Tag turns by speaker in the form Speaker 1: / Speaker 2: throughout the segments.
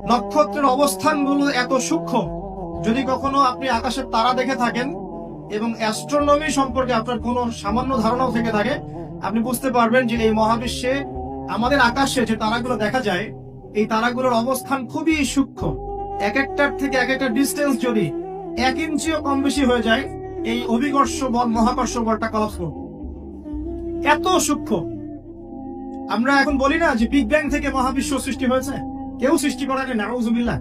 Speaker 1: নক্ষত্রের অবস্থানগুলো এত সূক্ষ্ম, যদি কখনো আপনি আকাশের তারা দেখে থাকেন এবং অ্যাস্ট্রোনমি সম্পর্কে আপনার কোনো সামান্য ধারণাও থেকে থাকে, আপনি বুঝতে পারবেন যে এই মহাবিশ্বে আমাদের আকাশে যে তারাগুলো দেখা যায়, এই তারাগুলোর অবস্থান খুবই সূক্ষ্ম। এক একটার থেকে এক একটা ডিস্টেন্স যদি 1 ইঞ্চিও কম বেশি হয়ে যায়, এই অভিকর্ষ বল, মহাকর্ষ বলটা কলাপস করবে। এত সূক্ষ্ম। আমরা এখন বলি না যে বিগ ব্যাং থেকে মহাবিশ্ব সৃষ্টি হয়েছে, কেউ সৃষ্টি করেনি, নাউযুবিল্লাহ।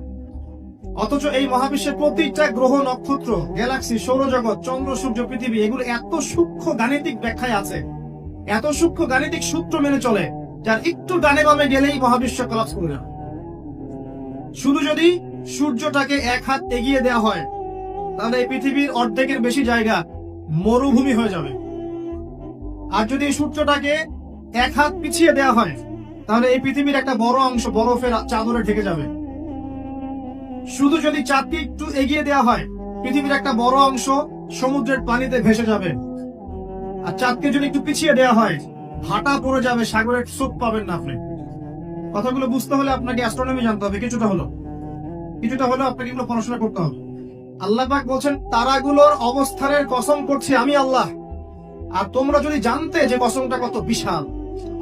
Speaker 1: অথচ এই মহাবিশ্বের প্রতিটা গ্রহ, নক্ষত্র, গ্যালাক্সি, সৌরজগৎ, চন্দ্র, সূর্য, পৃথিবী, এগুলো এত সূক্ষ্ম গাণিতিক ব্যাখ্যায় আছে, এত সূক্ষ্ম গাণিতিক সূত্র মেনে চলে, যার একটু ডানে বামে গেলেই মহাবিশ্ব কলাপস করে যাবে। শুধু যদি সূর্যটাকে 1 হাত এগিয়ে দেওয়া হয়, তাহলে এই পৃথিবীর অর্ধেকের বেশি জায়গা মরুভূমি হয়ে যাবে। আর যদি এই সূর্যটাকে 1 হাত পিছিয়ে দেওয়া হয়, তাহলে এই পৃথিবীর একটা বড় অংশ বরফের চাদরে ঢেকে যাবে। শুধু যদি চাঁদকে একটু এগিয়ে দেওয়া হয়, পৃথিবীর একটা বড় অংশ সমুদ্রের পানিতে ভেসে যাবে। আর চাঁদকে যদি একটু পিছিয়ে দেওয়া হয়, ভাটা পড়ে যাবে, সাগরের স্রোত পাবেন না আপনি। কথাগুলো বুঝতে হলে আপনাকে অ্যাস্ট্রোনমি জানতে হবে, কিছুটা হলো আপনাকে এগুলো পড়াশোনা করতে হবে। আল্লাহ পাক বলছেন, তারাগুলোর অবস্থানের কসম করছি আমি আল্লাহ। আর তোমরা যদি জানতে যে কসমটা কত বিশাল,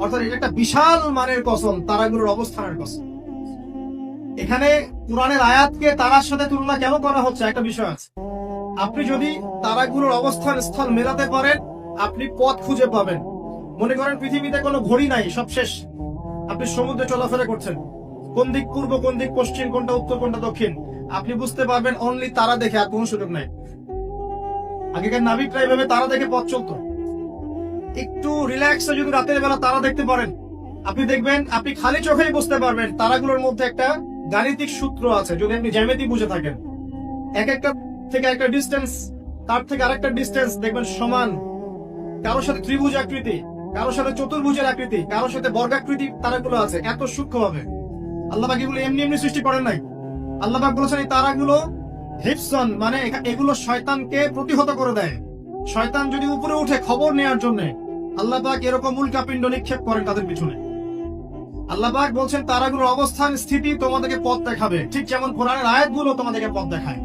Speaker 1: অর্থাৎ এটা একটা বিশাল মানের কসম, তারাগুলোর অবস্থানের কসম। এখানে কোরআনের আয়াতকে তারার সাথে তুলনা কেন করা হচ্ছে, একটা বিষয় আছে। আপনি যদি তারাগুলোর অবস্থান স্থল মেলাতে পারেন, আপনি পথ খুঁজে পাবেন। মনে করেন পৃথিবীতে কোনো ঘড়ি নাই, সব শেষ, আপনি সমুদ্রে চলাফেরা করছেন, কোন দিক পূর্ব, কোন দিক পশ্চিম, কোনটা উত্তর, কোনটা দক্ষিণ, আপনি বুঝতে পারবেন অনলি তারা দেখে, আর কোনো সুযোগ নাই। আগেকার নাবিকরা এইভাবে তারা দেখে পথ চলতো। একটু রিল্যাক্সে যদি রাতের বেলা তারা দেখতে পারেন, আপনি দেখবেন আপনি খালি চোখেই বুঝতে পারবেন তারাগুলোর মধ্যে একটা গাণিতিক সূত্র আছে। যদি আপনি জ্যামিতি বুঝে থাকেন, এক একটা থেকে একটা ডিস্টেন্স, তার থেকে আরেকটা ডিস্টেন্স দেখবেন সমান। কারোর সাথে ত্রিভুজ আকৃতি, কারোর সাথে চতুর্ভুজের আকৃতি, কারোর সাথে বর্গাকৃতি তারাগুলো আছে, এত সূক্ষ্ম ভাবে। আল্লাহ পাক এগুলো এমনি এমনি সৃষ্টি করেন নাই। আল্লাহ পাক বলেছেন এই তারাগুলো হিফজন, মানে এগুলো শয়তানকে প্রতিহত করে দেয়। শয়তান যদি উপরে উঠে খবর নেওয়ার জন্য আল্লাহ পাক এরকম উল্কাপিণ্ড নিক্ষেপ করেন তাদের পিছনে। আল্লাহ পাক বলছেন তারাগুলোর অবস্থান স্থিতি তোমাদেরকে পথ দেখাবে, ঠিক যেমন কোরআনের আয়াতগুলো তোমাদেরকে পথ দেখায়।